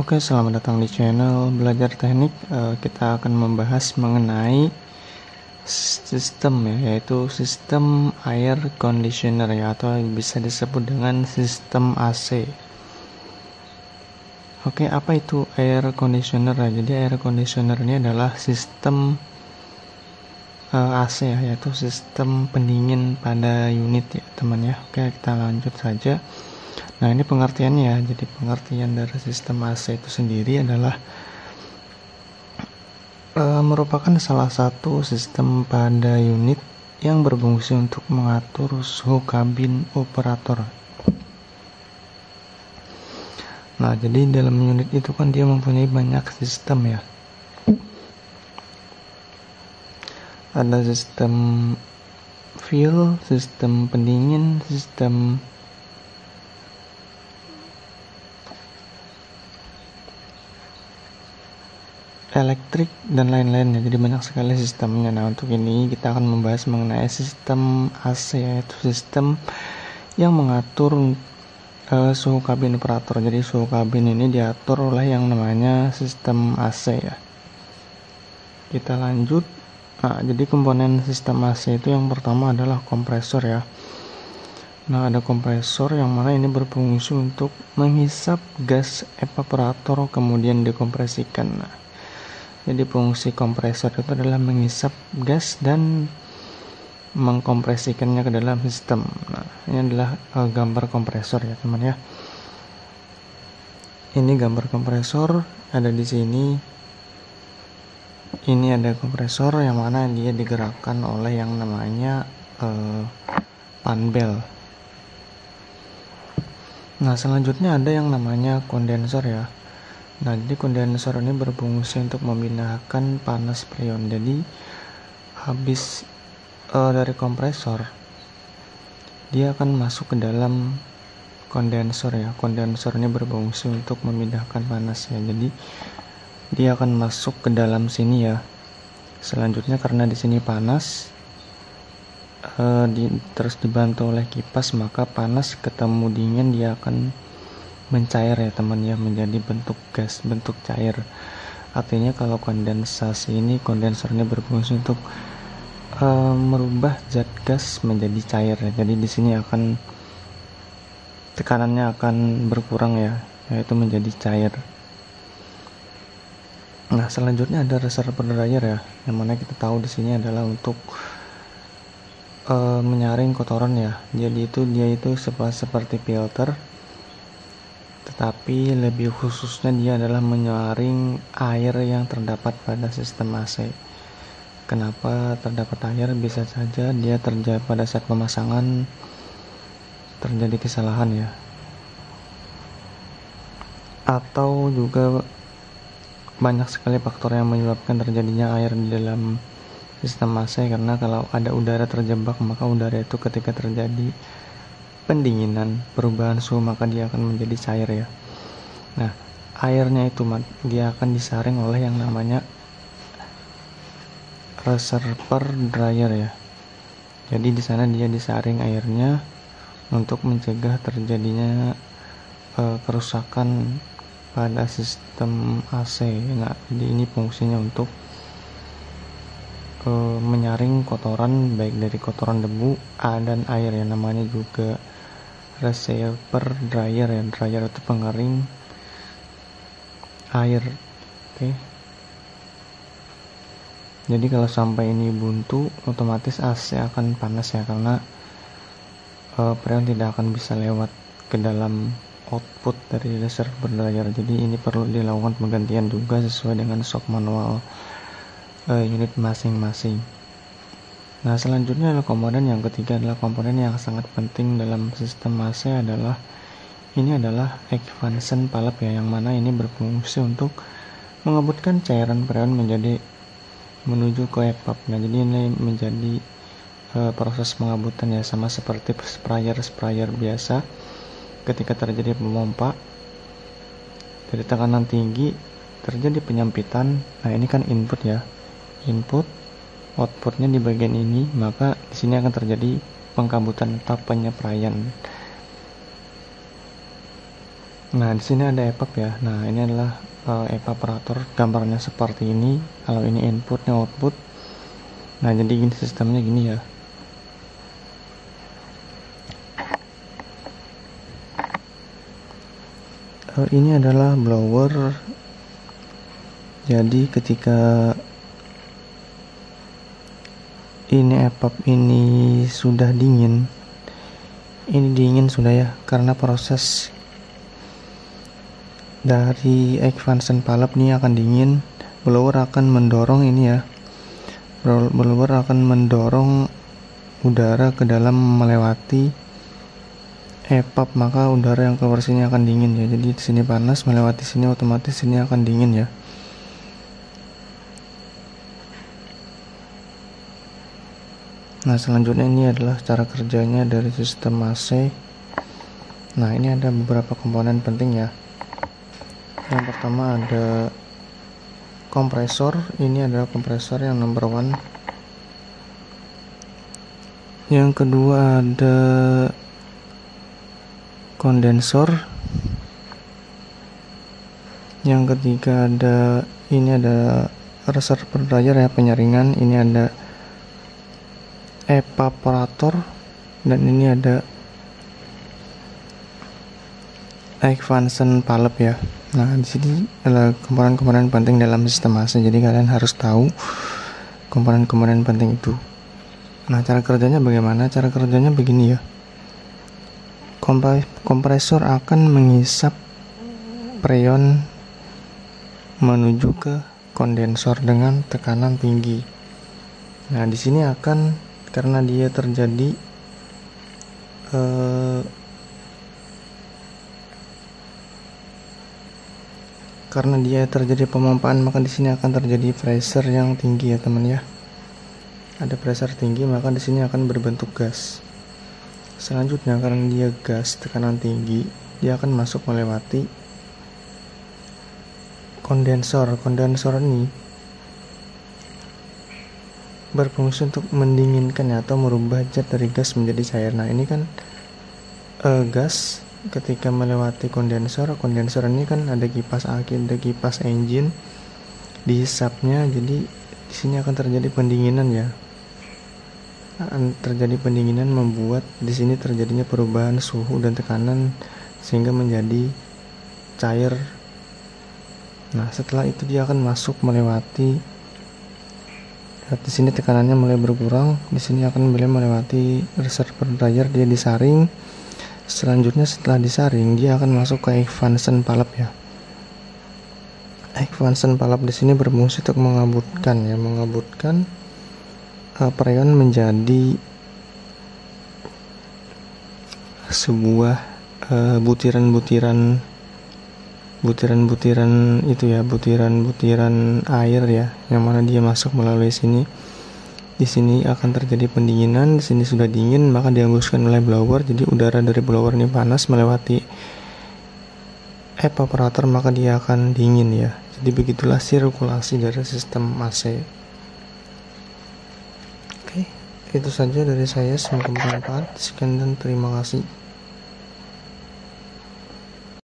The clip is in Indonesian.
Oke, selamat datang di channel Belajar Teknik. Kita akan membahas mengenai sistem ya, yaitu sistem air conditioner ya, atau bisa disebut dengan sistem AC. Oke, apa itu air conditioner ya? Jadi air conditioner ini adalah sistem AC ya, yaitu sistem pendingin pada unit ya teman ya. Oke, kita lanjut saja. Nah, ini pengertiannya ya. Jadi pengertian dari sistem AC itu sendiri adalah merupakan salah satu sistem pada unit yang berfungsi untuk mengatur suhu kabin operator. Nah, jadi dalam unit itu kan dia mempunyai banyak sistem ya. Ada sistem fuel, sistem pendingin, sistem elektrik dan lain-lainnya. Jadi banyak sekali sistemnya. Nah, untuk ini kita akan membahas mengenai sistem AC, yaitu sistem yang mengatur suhu kabin operator. Jadi suhu kabin ini diatur oleh yang namanya sistem AC ya. Kita lanjut. Nah, jadi komponen sistem AC itu yang pertama adalah kompresor ya. Nah, ada kompresor yang mana ini berfungsi untuk menghisap gas evaporator kemudian dikompresikan. Nah, jadi fungsi kompresor itu adalah menghisap gas dan mengkompresikannya ke dalam sistem. Nah, ini adalah gambar kompresor ya teman ya. Ini gambar kompresor ada di sini. Ini ada kompresor yang mana dia digerakkan oleh yang namanya fan belt. Nah, selanjutnya ada yang namanya kondensor ya. Nah, jadi kondensor ini berfungsi untuk memindahkan panas freon. Jadi habis dari kompresor, dia akan masuk ke dalam kondensor ya. Kondensor ini berfungsi untuk memindahkan panas ya. Jadi dia akan masuk ke dalam sini ya. Selanjutnya karena di sini panas, terus dibantu oleh kipas, maka panas ketemu dingin dia akan mencair ya teman ya, menjadi bentuk gas, bentuk cair. Artinya kalau kondensasi ini, kondensor ini berfungsi untuk merubah zat gas menjadi cair ya. Jadi di sini akan tekanannya akan berkurang ya, yaitu menjadi cair. Nah, selanjutnya ada reservoir dryer ya, yang mana kita tahu di sini adalah untuk menyaring kotoran ya. Jadi dia itu seperti filter, tetapi lebih khususnya dia adalah menyaring air yang terdapat pada sistem AC. Kenapa terdapat air? Bisa saja dia terjadi pada saat pemasangan terjadi kesalahan ya, atau juga banyak sekali faktor yang menyebabkan terjadinya air di dalam sistem AC. Karena kalau ada udara terjebak, maka udara itu ketika terjadi pendinginan, perubahan suhu, maka dia akan menjadi cair ya. Nah, airnya itu dia akan disaring oleh yang namanya reservoir dryer ya. Jadi di sana dia disaring airnya untuk mencegah terjadinya kerusakan pada sistem AC. Nah, jadi ini fungsinya untuk menyaring kotoran, baik dari kotoran debu, dan air ya. Namanya juga reservoir dryer ya. Dryer itu pengering air. Oke. Jadi kalau sampai ini buntu, otomatis AC akan panas ya, karena freon tidak akan bisa lewat ke dalam output dari reservoir dryer. Jadi ini perlu dilakukan penggantian juga sesuai dengan shock manual unit masing-masing. Nah, selanjutnya adalah komponen yang ketiga, adalah komponen yang sangat penting dalam sistem AC adalah expansion valve ya, yang mana ini berfungsi untuk mengebutkan cairan freon menuju ke evap. Nah, jadi ini menjadi proses pengebutan ya, sama seperti sprayer biasa. Ketika terjadi pemompa dari tekanan tinggi terjadi penyempitan. Nah, ini kan input ya, input, outputnya di bagian ini, maka di sini akan terjadi pengkabutan atau penyepraian. Nah, di sini ada EVAP ya. Nah, ini adalah evaporator, gambarnya seperti ini. Kalau ini inputnya output. Nah, jadi gini sistemnya gini ya. Ini adalah blower. Jadi ketika ini EVAP ini sudah dingin, ini dingin sudah ya, karena proses dari expansion valve ini akan dingin. Blower akan mendorong ini ya, blower akan mendorong udara ke dalam melewati EVAP, maka udara yang keluar sini akan dingin ya. Jadi di sini panas, melewati sini otomatis sini akan dingin ya. Nah, selanjutnya ini adalah cara kerjanya dari sistem AC. Nah, ini ada beberapa komponen penting ya. Yang pertama ada kompresor. Ini adalah kompresor yang number one. Yang kedua ada kondensor. Yang ketiga ada reservoir dryer ya, penyaringan. Ini ada evaporator, dan ini ada expansion valve ya. Nah, di sini adalah komponen-komponen penting dalam sistem AC. Jadi kalian harus tahu komponen-komponen penting itu. Nah, cara kerjanya bagaimana? Cara kerjanya begini ya. Kompresor akan mengisap freon menuju ke kondensor dengan tekanan tinggi. Nah, di sini akan, karena dia terjadi pemompaan, maka di sini akan terjadi pressure yang tinggi ya teman ya. Ada pressure tinggi, maka di sini akan berbentuk gas. Selanjutnya, karena dia gas tekanan tinggi, dia akan masuk melewati kondensor. Kondensor ini berfungsi untuk mendinginkan atau merubah zat dari gas menjadi cair. Nah, ini kan gas ketika melewati kondensor ini kan ada kipas angin, ada kipas engine, dihisapnya. Jadi di sini akan terjadi pendinginan ya. Terjadi pendinginan membuat di sini terjadinya perubahan suhu dan tekanan sehingga menjadi cair. Nah, setelah itu dia akan masuk melewati, di sini tekanannya mulai berkurang, di sini akan mulai melewati reservoir dryer, dia disaring. Selanjutnya setelah disaring, dia akan masuk ke expansion valve ya. Expansion valve di sini berfungsi untuk mengabutkan freon menjadi sebuah butiran-butiran itu ya, butiran air ya, yang mana dia masuk melalui sini. Di sini akan terjadi pendinginan, di sini sudah dingin, maka dihembuskan oleh blower. Jadi udara dari blower ini panas melewati evaporator, maka dia akan dingin ya. Jadi begitulah sirkulasi dari sistem AC. Oke, itu saja dari saya, semoga bermanfaat. Sekian dan terima kasih.